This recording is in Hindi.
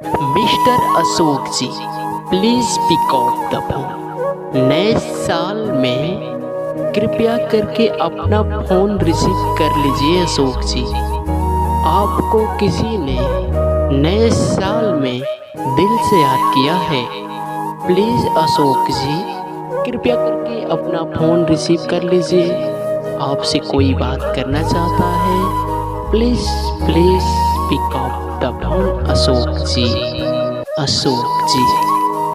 Mister Ashok ji, please pick up the phone. नए साल में कृपया करके अपना फोन रिसीव कर लीजिए अशोक जी। आपको किसी ने नए साल में दिल से याद किया है। प्लीज अशोक जी, कृपया करके अपना फोन रिसीव कर लीजिए। आपसे कोई बात करना चाहता है। Please please pick up the phone Ashok ji. Ashok ji.